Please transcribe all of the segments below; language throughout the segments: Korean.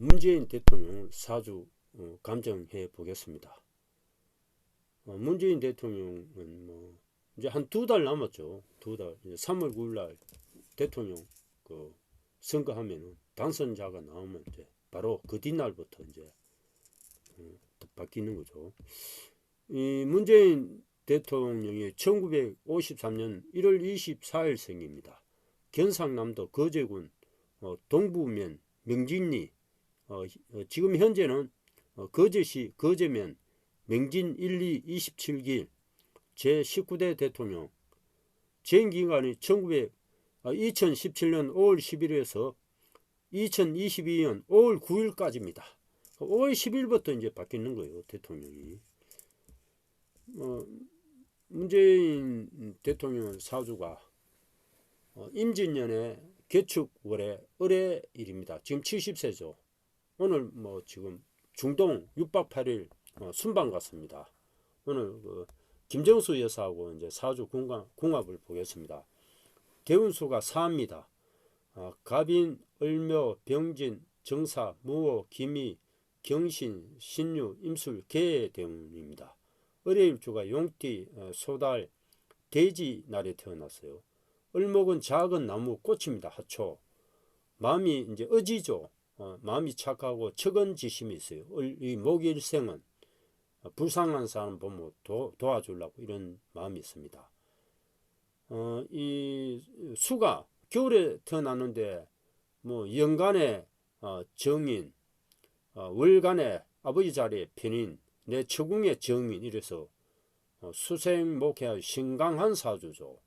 문재인 대통령을 사주 감정해 보겠습니다. 문재인 대통령은 이제 한 2달 남았죠. 2달. 3월 9일 날 대통령 선거하면은 당선자가 나오면 이제 바로 그 뒷날부터 이제 바뀌는 거죠. 이 문재인 대통령이 1953년 1월 24일 생입니다. 경상남도 거제군 동부면 명진리, 지금 현재는 거제시 거제면 명진 1, 2, 27길 제19대 대통령, 재임 기간이 2017년 5월 10일에서 2022년 5월 9일까지입니다. 5월 10일부터 이제 바뀌는 거예요, 대통령이. 문재인 대통령 사주가 임진년의 개축월의 을의일입니다. 지금 70세죠. 오늘 지금 중동 6박 8일 순방 갔습니다. 오늘 김정수 여사하고 이제 사주 궁합을 보겠습니다. 대운수가 사입니다. 갑인, 을묘, 병진, 정사, 무호, 기미, 경신, 신유, 임술, 개의 대운입니다. 을의일주가 용띠, 소달, 돼지 날에 태어났어요. 을목은 작은 나무 꽃입니다. 하초. 마음이 이제 어지죠. 마음이 착하고 척은지심이 있어요. 이 목일생은 불쌍한 사람 보면 도와주려고 이런 마음이 있습니다. 이 수가 겨울에 태어났는데 연간에 정인, 월간에 아버지 자리에 편인, 내 처궁의 정인 이래서 수생목해 신강한 사주죠.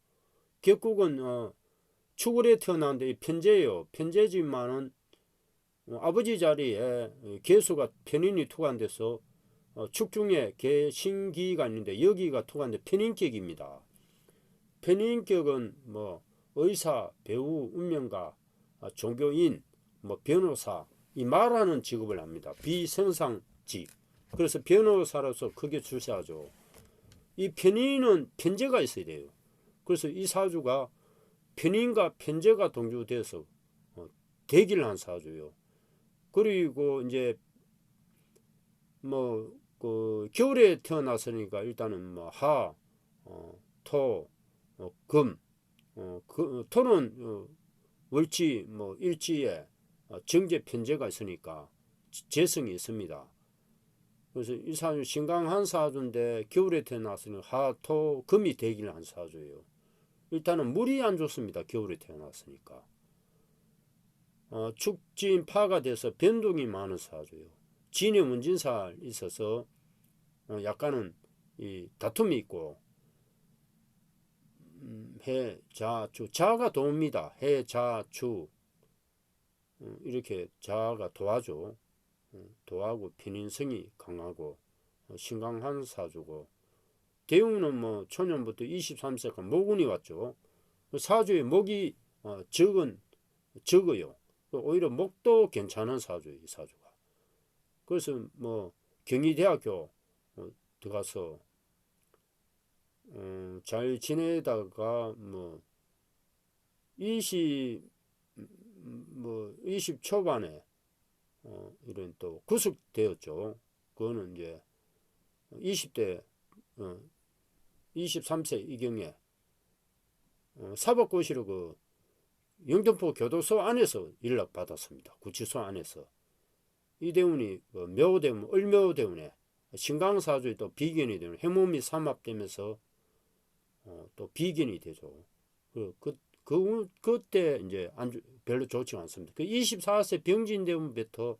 격국은 축월에 태어났는데 편제예요. 편제지만은 아버지 자리에 개수가 편인이 투관돼서 축중에 개신기가 있는데 여기가 투관돼 편인격입니다. 편인격은 의사, 배우, 운명가, 종교인, 변호사 이 말하는 직업을 합니다. 비생상직. 그래서 변호사로서 크게 출세하죠. 이 편인은 편제가 있어야 돼요. 그래서 이 사주가 편인과 편제가 동조돼서 대기를 한 사주요. 그리고 이제 겨울에 태어났으니까 일단은 하, 토, 금, 토는 월지 일지에 정제 편제가 있으니까 재성이 있습니다. 그래서 이 사주 신강한 사주인데 겨울에 태어났으니 하, 토, 금이 대기를 한 사주예요. 일단은 물이 안 좋습니다. 겨울에 태어났으니까. 축진 파가 돼서 변동이 많은 사주예요. 진의 문진살 있어서 약간은 이 다툼이 있고 해, 자, 주, 자가 도웁니다. 해, 자, 주 이렇게 자가 도와줘. 도하고 편인성이 강하고 신강한 사주고 대운은 초년부터 23세까지 모군이 왔죠. 사주에 목이 적어요. 오히려 목도 괜찮은 사주예요, 이 사주가. 그래서 경희대학교 들어가서 잘 지내다가 20 초반에 이런 또 구속되었죠. 그거는 이제 20대 23세 이경에 사법고시로 영등포 교도소 안에서 연락받았습니다. 구치소 안에서. 이 대운이 묘대운, 을묘대운에 신강사주에 또 비견이 되는 해몸이 삼합되면서 또 비견이 되죠. 그때 이제 별로 좋지 않습니다. 24세 병진대운부터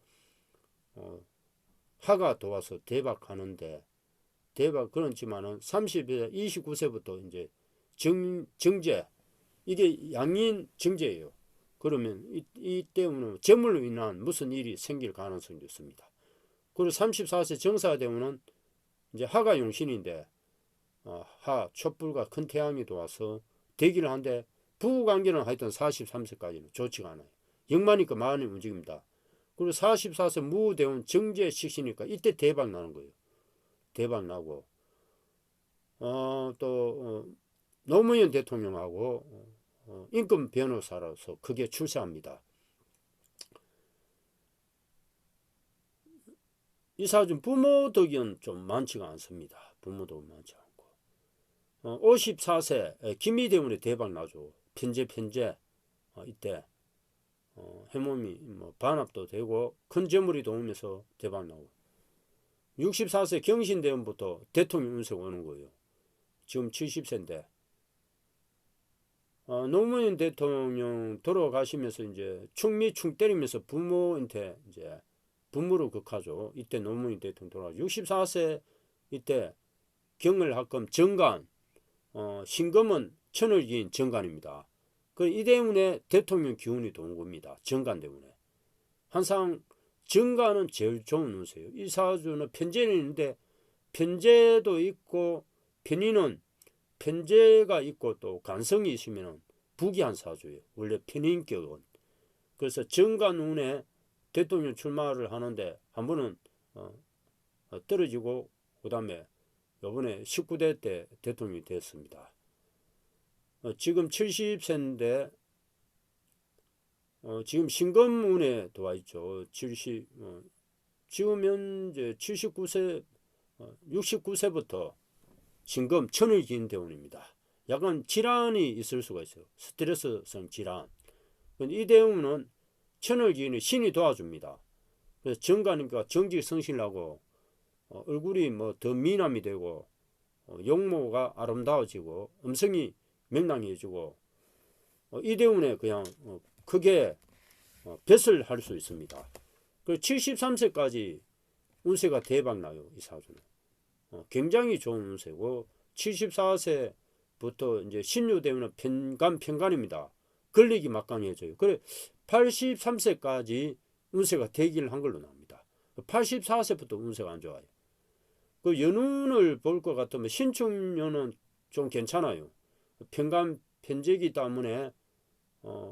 하가 도와서 대박하는데 대박 그렇지만은 29세부터 이제 정제 이게 양인 정제예요. 그러면 이 때문에 재물로 인한 무슨 일이 생길 가능성이 있습니다. 그리고 34세 정사 되면은 이제 하가 용신인데 하 촛불과 큰 태양이 도와서 대기를 하는데 부부관계는 하여튼 43세까지는 좋지가 않아요. 역마니까 많이 움직입니다. 그리고 44세 무대운 정제 식시니까 이때 대박 나는 거예요. 대박 나고 노무현 대통령하고 인권 변호사로서 크게 출세합니다. 이 사주 부모 덕은 좀 많지가 않습니다. 부모 덕은 많지 않고 54세 기미 때문에 대박 나죠. 편제 이때 해몸이 뭐 반합도 되고 큰 재물이 도우면서 대박 나고 64세 경신대원부터 대통령 운세가 오는 거예요. 지금 70세인데 노무현 대통령 돌아가시면서 이제 충 때리면서 부모한테 이제 부모로 극하죠. 이때 노무현 대통령 돌아가서 64세 이때 경을합금 정관 신금은 천을기인 정관입니다. 이 때문에 대통령 기운이 도는 겁니다. 정관 때문에. 항상 정관은 제일 좋은 운세예요. 이 사주는 편제는 있는데 편제도 있고 편인은 편제가 있고 또 간성이 있으면 부귀한 사주예요. 원래 편인격은. 그래서 정관 운에 대통령 출마를 하는데 한 번은 떨어지고 그 다음에 이번에 19대 때 대통령이 됐습니다. 지금 70세인데 지금 신금운에 들어와 있죠. 지금 현재 79세 69세부터 신금 천을기인 대운입니다. 약간 질환이 있을 수가 있어요. 스트레스성 질환. 이 대운은 천을기인의 신이 도와줍니다. 그래서 정가니까 정직성실하고 얼굴이 뭐 더 미남이 되고 용모가 아름다워지고 음성이 명랑해지고 이 대운에 그냥 크게 뱃을 할 수 있습니다. 그리고 73세까지 운세가 대박나요. 이 사주는 굉장히 좋은 운세고 74세부터 이제 신유되면 편간입니다. 걸리기 막강해져요. 그래 83세까지 운세가 대기를 한 걸로 나옵니다. 84세부터 운세가 안 좋아요. 그 연운을 볼 것 같으면 신축년은 좀 괜찮아요. 편제기 때문에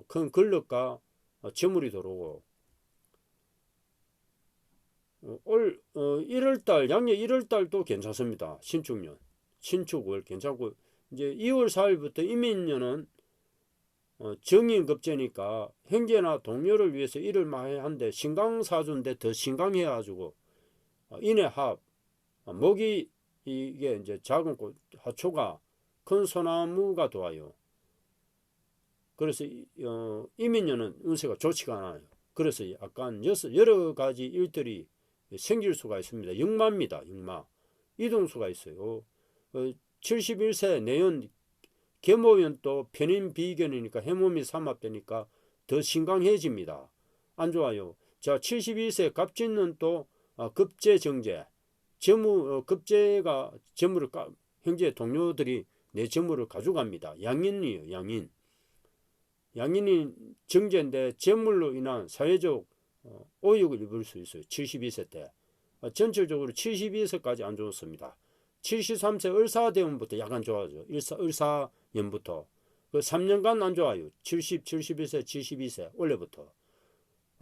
큰 권력과 재물이 들어오고 올 1월달 양력 1월달도 괜찮습니다. 신축년 신축월 괜찮고 이제 2월 4일부터 이민년은 정인급제니까 형제나 동료를 위해서 일을 많이 한데 신강사주인데 더 신강해가지고 인해합 목이 이게 이제 작은 꽃 하초가 큰 소나무가 좋아요. 그래서 이민년은 운세가 좋지가 않아요. 그래서 약간 여러 가지 일들이 생길 수가 있습니다. 역마입니다. 역마 이동수가 있어요. 71세 내연 계모연 또 편인 비견이니까 해몸이 삼합되니까 더 신강해집니다. 안 좋아요. 자 72세 갑진은 또 급제정제 급제가 재물을 형제 동료들이 내 재물을 가져갑니다. 양인이에요. 양인이 정제인데 재물로 인한 사회적 오역을 입을 수 있어요. 72세 때 전체적으로 72세까지 안 좋습니다. 73세 을사대운부터 약간 좋아져. 을사년부터 그 3년간 안 좋아요. 70, 71세, 72세 원래부터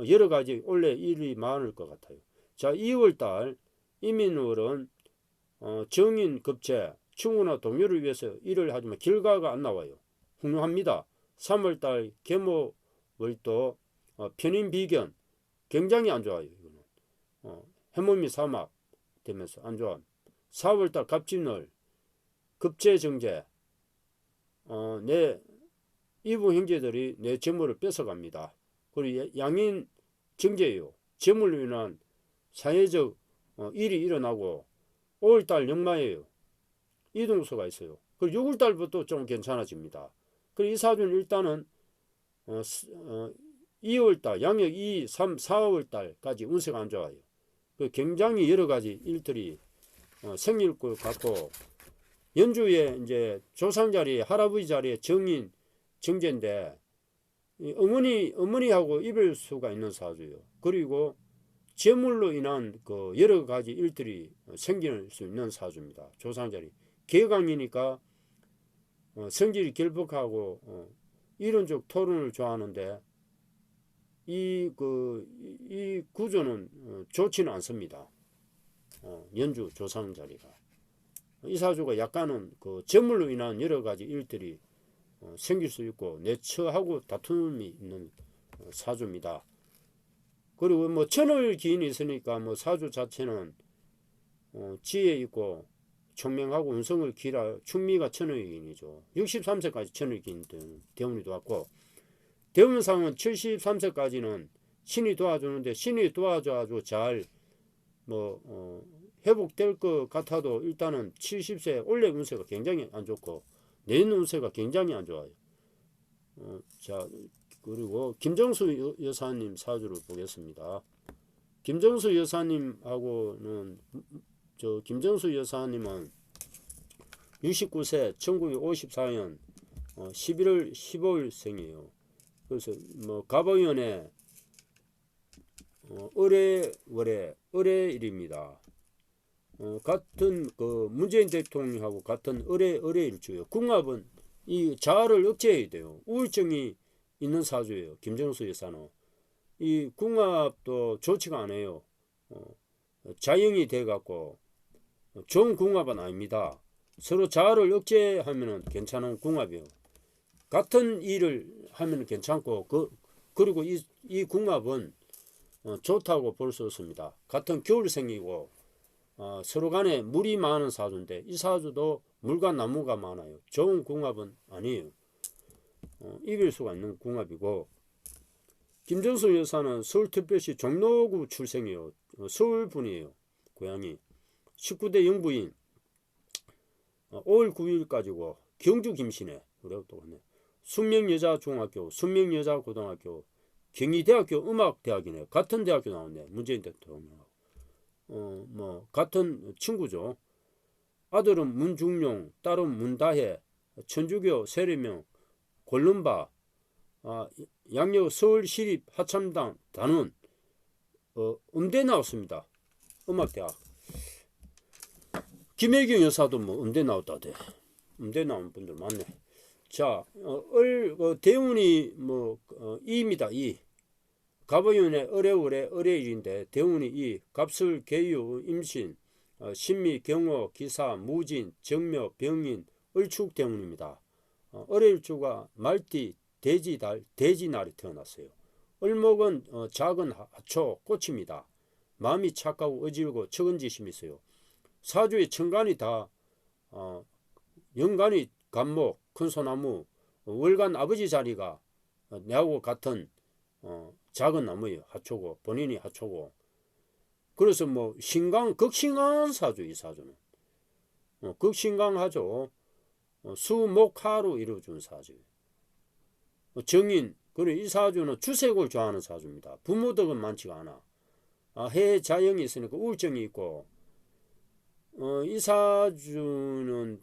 여러 가지 원래 일이 많을 것 같아요. 자 2월달 이민월은 정인 급제 친구나 동료를 위해서 일을 하지만 결과가 안 나와요. 훌륭합니다. 3월달 계모월도 편인 비견 굉장히 안 좋아요. 이거는 해몸이 삼합 되면서 안 좋아. 4월달 갑진월 급제정제 내 이부 형제들이 내 재물을 뺏어갑니다. 그리고 양인 정제예요. 재물로 인한 사회적 일이 일어나고 5월달 역마예요. 이동수가 있어요. 그리고 6월달부터 좀 괜찮아집니다. 그리고 이 사주는 일단은 2월달 양력 2, 3, 4월달까지 운세가 안 좋아요. 굉장히 여러 가지 일들이 생길 것 같고 연주에 이제 조상 자리에 할아버지 자리에 정인 정제인데 어머니하고 입을 수가 있는 사주예요. 그리고 재물로 인한 그 여러 가지 일들이 생길 수 있는 사주입니다. 조상 자리 개강이니까 성질이 결박하고 이론적 토론을 좋아하는데 이 구조는 좋지는 않습니다. 연주 조상 자리가 이 사주가 약간은 그 재물로 인한 여러 가지 일들이 생길 수 있고 내처하고 다툼이 있는 사주입니다. 그리고 뭐 천을 기인이 있으니까 뭐 사주 자체는 지혜 있고 총명하고 운성을 기라 충미가 천의 기인이죠. 63세까지 천의 기인 대운이 도왔고, 대운상은 73세까지는 신이 도와주는데, 신이 도와줘가지고 잘 회복될 것 같아도 일단은 70세 올해 운세가 굉장히 안 좋고 내년 운세가 굉장히 안 좋아요. 자, 그리고 김정수 여사님 사주를 보겠습니다. 김정수 여사님하고는, 김정수 여사님은 69세 1954년 11월 15일 생이에요. 그래서 갑오년에 을해일입니다. 같은 문재인 대통령하고 같은 을해일주예요. 궁합은 이 자아를 억제해야 돼요. 우울증이 있는 사주예요. 김정수 여사는. 이 궁합도 좋지가 않아요. 자영이 돼갖고 좋은 궁합은 아닙니다. 서로 자아를 억제하면 괜찮은 궁합이에요. 같은 일을 하면 괜찮고, 그리고 이 궁합은 좋다고 볼 수 있습니다. 같은 겨울생이고 서로 간에 물이 많은 사주인데, 이 사주도 물과 나무가 많아요. 좋은 궁합은 아니에요. 이길 수가 있는 궁합이고, 김정수 여사는 서울특별시 종로구 출생이에요. 서울분이에요. 고향이. 19대 영부인. 5월 9일까지고 경주 김신에 숙명여자중학교, 숙명여자고등학교, 경희대학교 음악대학이네. 같은 대학교 나왔네. 문재인 대통령. 같은 친구죠. 아들은 문중용, 딸은 문다혜, 천주교 세례명, 골룸바, 양력 서울시립 하참당 단원, 음대 나왔습니다. 음악대학. 김혜경 여사도 음대 나왔다대. 음대 나온 분들 많네. 자, 대운이 이입니다. 이. 갑오년에 을해일인데 대운이 이. 갑술, 개유, 임신, 신미, 경호, 기사, 무진, 정묘, 병인, 을축 대운입니다. 을해일주가 말띠, 돼지날이 태어났어요. 을목은 작은 하초, 꽃입니다. 마음이 착하고 어지르고 측은지심이 있어요. 사주의 천간이 다 연간이 간목, 큰소나무, 월간 아버지 자리가 내하고 같은 작은 나무예요. 하초고, 본인이 하초고. 그래서 극신강한 사주, 이 사주는. 극신강하죠. 수목하로 이루어준 사주. 정인, 그리고 이 사주는 주색을 좋아하는 사주입니다. 부모덕은 많지가 않아. 해 자영이 있으니까 우울증이 있고, 이 사주는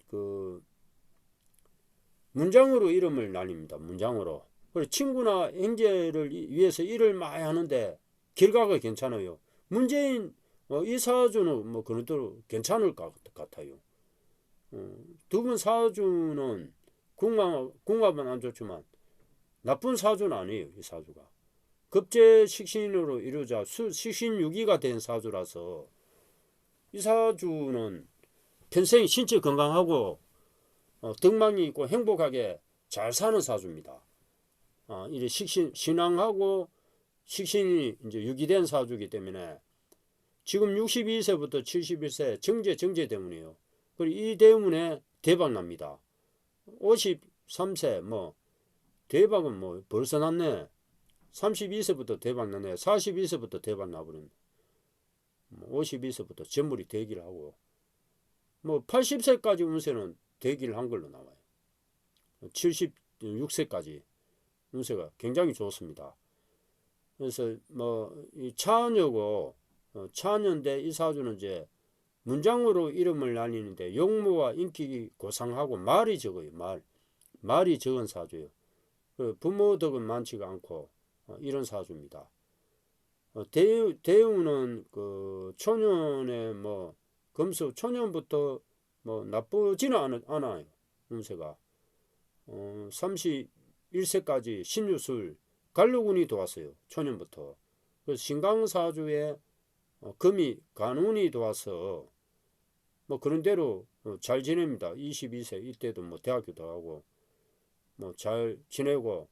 문장으로 이름을 날립니다. 문장으로. 그리고 친구나 형제를 위해서 일을 많이 하는데 결과가 괜찮아요. 문재인 이 사주는 그런 대로 괜찮을 것 같아요. 두 분 사주는 궁합은 안 좋지만 나쁜 사주는 아니에요. 이 사주가 급제식신으로 이루어져 식신유기가 된 사주라서 이 사주는 평생 신체 건강하고 덕망이 있고 행복하게 잘 사는 사주입니다. 이래 신앙하고 식신이 이제 유기된 사주이기 때문에 지금 62세부터 71세 정제 때문이에요. 그리고 이 때문에 대박 납니다. 53세 대박은 벌써 났네. 32세부터 대박 나네. 42세부터 대박 나버렸네. 52세부터 전물이 대기를 하고 80세까지 운세는 대기를 한 걸로 나와요. 76세까지 운세가 굉장히 좋습니다. 그래서 이 차녀고 차녀인데 이 사주는 이제 문장으로 이름을 날리는데 용모와 인기 고상하고 말이 적어요. 말이 적은 사주예요. 부모 덕은 많지가 않고 이런 사주입니다. 대운은 초년에 금수 초년부터 나쁘지는 않아요. 운세가 31세까지 신유술 간록운이 도왔어요. 초년부터. 그래서 신강사주에 금이 간운이 도와서 그런 대로 잘 지냅니다. 22세 이때도 대학교도 하고 잘 지내고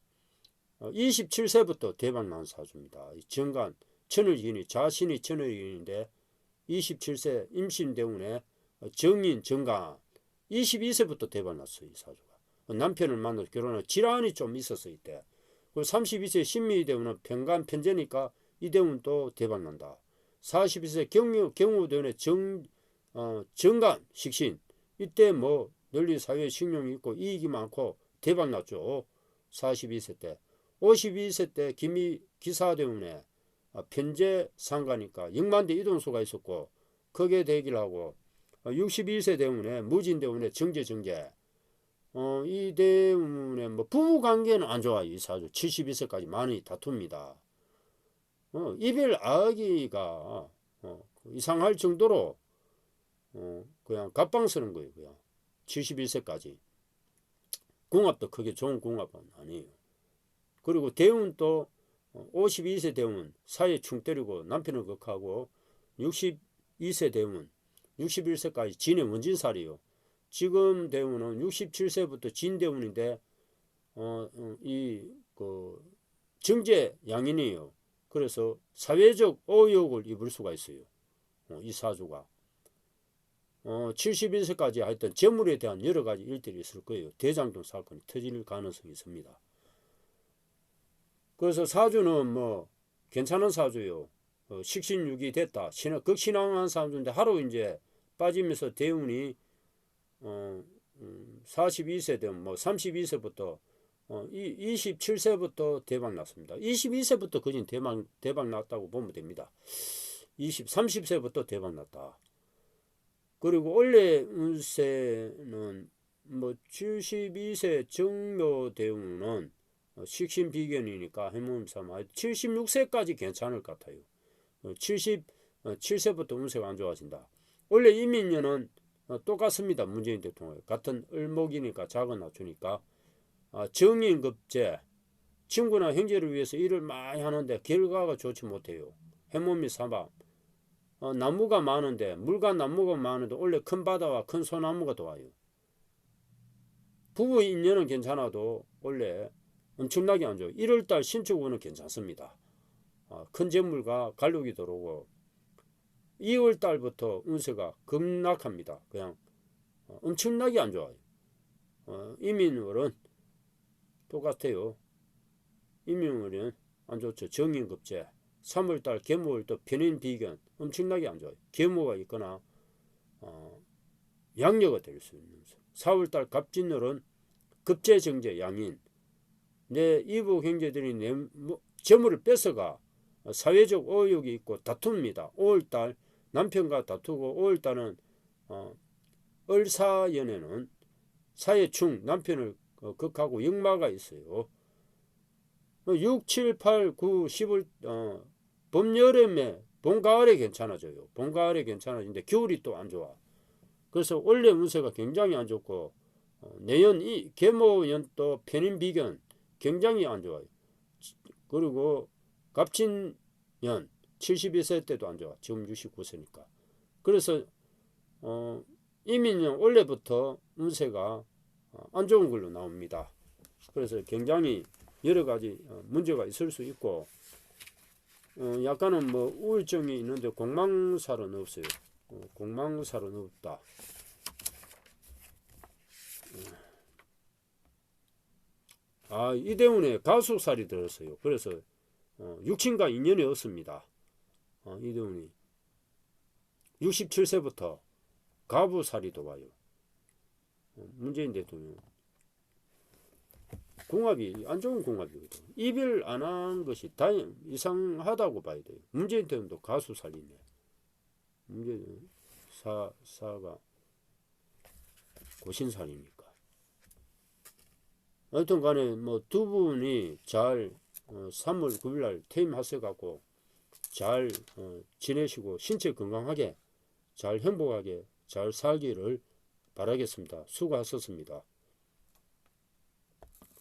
27세부터 대박 난 사주입니다. 정간 천을기인이 자신이 천을기인인데 27세 임신 때문에 정인 정간 22세부터 대박났어요. 이 사주가. 남편을 만나서 결혼한 질환이 좀 있었어 이때. 그리고 32세 신민이 되면 편간 편제니까 이 되면 또 대박난다. 42세 경우대운에 정간 식신 이때 뭐 널리 사회에 신용이 있고 이익이 많고 대박났죠. 42세 때. 52세 때 기사대운에 편제 상가니까 영만대 이동수가 있었고 거기에 대기를 하고 62세 대운에 무진대운에 정제 이 대운에 뭐 부부관계는 안 좋아요. 이 사주 72세까지 많이 다툽니다. 이별 아기가 이상할 정도로 그냥 갑방스러운 거예요. 그냥 71세까지 궁합도 크게 좋은 궁합은 아니에요. 그리고 대운도 52세 대운 사회 충 때리고 남편을 극하고 62세 대운 61세까지 진의 원진살이요. 지금 대운은 67세부터 진 대운인데 정제 양인이에요. 그래서 사회적 어욕을 입을 수가 있어요. 이 사주가 71세까지 하여튼 재물에 대한 여러 가지 일들이 있을 거예요. 대장동 사건이 터질 가능성이 있습니다. 그래서 사주는 뭐 괜찮은 사주요. 식신육이 됐다. 극신앙한 사주인데 하루 이제 빠지면서 대운이 42세 되면 뭐 32세부터 27세부터 대박 났습니다. 22세부터 거진 대박 났다고 보면 됩니다. 30세부터 대박 났다. 그리고 원래 운세는 뭐 72세 정묘 대운은 식신비견이니까 해몽삼아 76세까지 괜찮을 것 같아요. 77세부터 운세가 안 좋아진다. 원래 이민년은 똑같습니다. 문재인 대통령 같은 을목이니까 작은 나주니까 정인급제 친구나 형제를 위해서 일을 많이 하는데 결과가 좋지 못해요. 해몽이 삼아 나무가 많은데 물과 나무가 많은데 원래 큰 바다와 큰 소나무가 좋아요. 부부 인연은 괜찮아도 원래 엄청나게 안 좋아요. 1월달 신축운은 괜찮습니다. 큰 재물과 갈록이 들어오고 2월달부터 운세가 급락합니다. 그냥 엄청나게 안 좋아요. 이민월은 똑같아요. 이민월은 안 좋죠. 정인급제 3월달 계모월도 편인비견 엄청나게 안 좋아요. 계모가 있거나 양녀가 될 수 있는 4월달 갑진월은 급제정제 양인 내 이북 형제들이 내 재물을 뺏어가 사회적 어욕이 있고 다툽니다. 5월달 남편과 다투고 5월달은 을사연에는 사회충 남편을 극하고 역마가 있어요. 6, 7, 8, 9, 10월 봄, 여름에 봄, 가을에 괜찮아져요. 봄, 가을에 괜찮아지는데 겨울이 또 안 좋아. 그래서 원래 운세가 굉장히 안 좋고 내연 계모연 또 편인비견 굉장히 안 좋아요. 그리고 갑진년 71세 때도 안 좋아. 지금 69세니까. 그래서 이민년 원래부터 운세가 안 좋은 걸로 나옵니다. 그래서 굉장히 여러 가지 문제가 있을 수 있고 약간은 뭐 우울증이 있는데 공망살은 없어요. 공망살은 없다. 이 대운에 가수살이 들었어요. 그래서 육친과 인연이 없습니다. 이 대운이 67세부터 가부살이 들어와요. 문재인 대통령 궁합이 안 좋은 궁합이거든. 이별 안 한 것이 이상하다고 봐야 돼요. 문재인 대통령도 가수살이네. 문재인 사가 고신살이니까. 하여튼 간에 뭐 두 분이 잘 3월 9일날 퇴임하셔 갖고 잘 지내시고 신체 건강하게 잘 행복하게 잘 살기를 바라겠습니다. 수고하셨습니다.